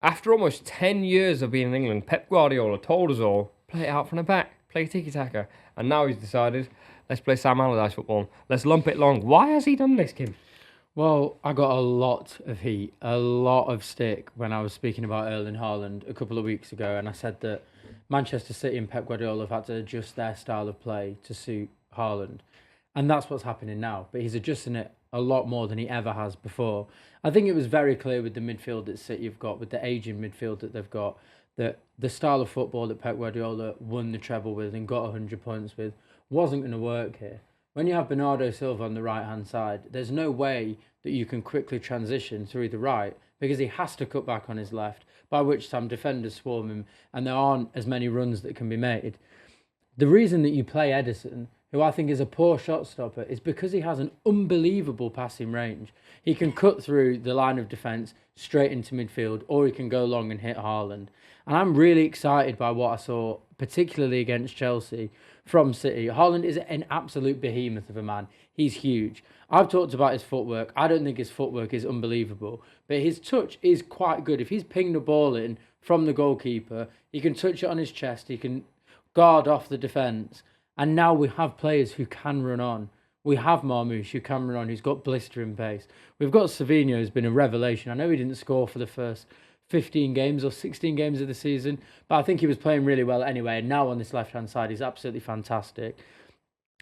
After almost 10 years of being in England, Pep Guardiola told us all, play it out from the back, play tiki-taka. And now he's decided, let's play Sam Allardyce football. Let's lump it long. Why has he done this, Kim? Well, I got a lot of heat, a lot of stick when I was speaking about Erling Haaland a couple of weeks ago, and I said that Manchester City and Pep Guardiola have had to adjust their style of play to suit Haaland. And that's what's happening now, but he's adjusting it a lot more than he ever has before. I think it was very clear with the midfield that City have got, with the aging midfield that they've got, that the style of football that Pep Guardiola won the treble with and got 100 points with wasn't going to work here. When you have Bernardo Silva on the right-hand side, there's no way that you can quickly transition through the right because he has to cut back on his left, by which time defenders swarm him and there aren't as many runs that can be made. The reason that you play Edison, who I think is a poor shot stopper, is because he has an unbelievable passing range. He can cut through the line of defence straight into midfield, or he can go long and hit Haaland. And I'm really excited by what I saw, particularly against Chelsea, from City. Haaland is an absolute behemoth of a man. He's huge. I've talked about his footwork. I don't think his footwork is unbelievable, but his touch is quite good. If he's pinged the ball in from the goalkeeper, he can touch it on his chest. He can guard off the defence. And now we have players who can run on. We have Marmoush who can run on, who's got blistering pace. We've got Savinho, who's been a revelation. I know he didn't score for the first 15 games or 16 games of the season, but I think he was playing really well anyway. And now on this left-hand side, he's absolutely fantastic.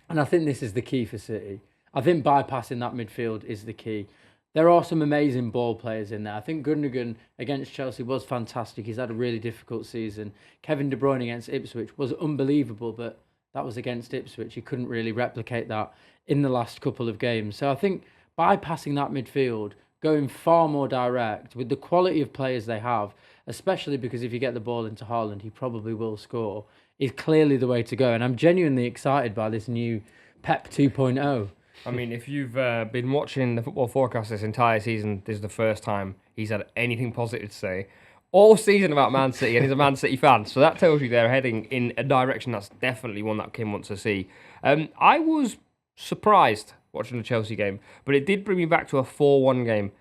And I think this is the key for City. I think bypassing that midfield is the key. There are some amazing ball players in there. I think Gundogan against Chelsea was fantastic. He's had a really difficult season. Kevin De Bruyne against Ipswich was unbelievable, but that was against Ipswich. He couldn't really replicate that in the last couple of games. So I think bypassing that midfield, going far more direct with the quality of players they have, especially because if you get the ball into Haaland, he probably will score, is clearly the way to go. And I'm genuinely excited by this new Pep 2.0. I mean, if you've been watching the football forecast this entire season, this is the first time he's had anything positive to say all season about Man City, and he's a Man City fan. So that tells you they're heading in a direction that's definitely one that Kim wants to see. I was surprised watching the Chelsea game, but it did bring me back to a 4-1 game.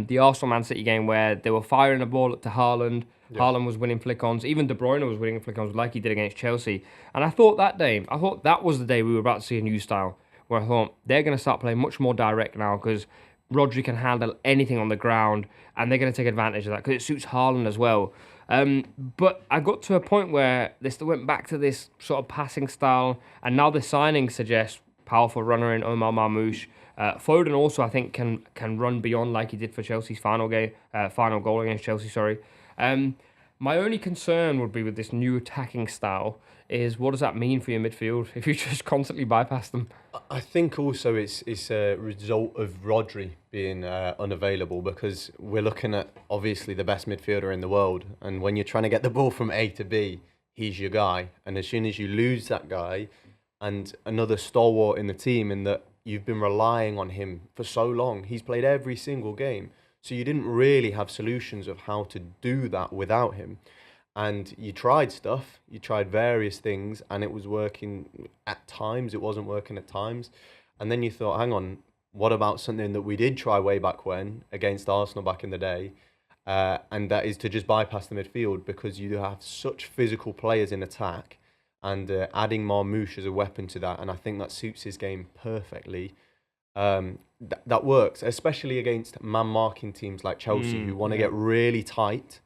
The Arsenal-Man City game where they were firing the ball up to Haaland. Yeah. Haaland was winning flick-ons. Even De Bruyne was winning flick-ons like he did against Chelsea. And I thought that was the day we were about to see a new style, where I thought they're going to start playing much more direct now because Rodri can handle anything on the ground, and they're going to take advantage of that because it suits Haaland as well. But I got to a point where they still went back to this sort of passing style, and now the signing suggests powerful runner in Omar Marmoush. Foden also, I think, can run beyond like he did for Chelsea's final goal against Chelsea. Sorry. My only concern would be with this new attacking style is what does that mean for your midfield if you just constantly bypass them? I think also it's a result of Rodri being unavailable, because we're looking at obviously the best midfielder in the world, and when you're trying to get the ball from A to B, he's your guy. And as soon as you lose that guy, and another stalwart in the team, in that you've been relying on him for so long, he's played every single game, so you didn't really have solutions of how to do that without him. And you tried stuff, you tried various things, and it was working at times, it wasn't working at times. And then you thought, hang on, what about something that we did try way back when against Arsenal back in the day? And that is to just bypass the midfield, because you have such physical players in attack, and adding Marmoush as a weapon to that. And I think that suits his game perfectly. That works, especially against man-marking teams like Chelsea, who want to get really tight.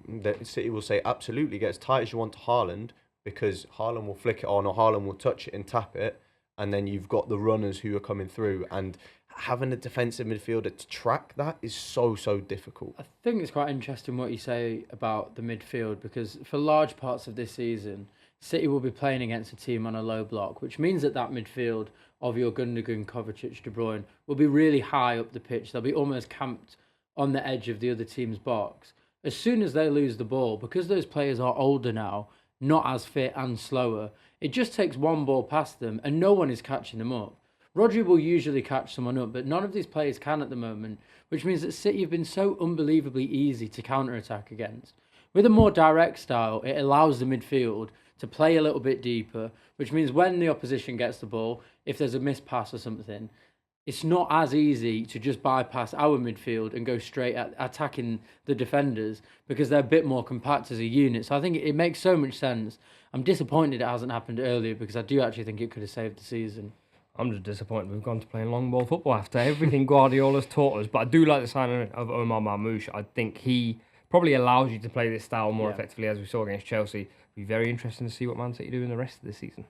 That City will say, absolutely, get as tight as you want to Haaland, because Haaland will flick it on, or Haaland will touch it and tap it, and then you've got the runners who are coming through. And having a defensive midfielder to track that is so difficult. I think it's quite interesting what you say about the midfield, because for large parts of this season, City will be playing against a team on a low block, which means that midfield of your Gundogan, Kovacic, De Bruyne will be really high up the pitch. They'll be almost camped on the edge of the other team's box. As soon as they lose the ball, because those players are older now, not as fit and slower, it just takes one ball past them and no one is catching them up. Rodri will usually catch someone up, but none of these players can at the moment, which means that City have been so unbelievably easy to counter-attack against. With a more direct style, it allows the midfield to play a little bit deeper, which means when the opposition gets the ball, if there's a missed pass or something, it's not as easy to just bypass our midfield and go straight at attacking the defenders because they're a bit more compact as a unit. So I think it makes so much sense. I'm disappointed it hasn't happened earlier because I do actually think it could have saved the season. I'm just disappointed we've gone to playing long ball football after everything Guardiola's taught us. But I do like the signing of Omar Marmoush. I think he probably allows you to play this style more effectively, as we saw against Chelsea. It'll be very interesting to see what Man City do in the rest of the season.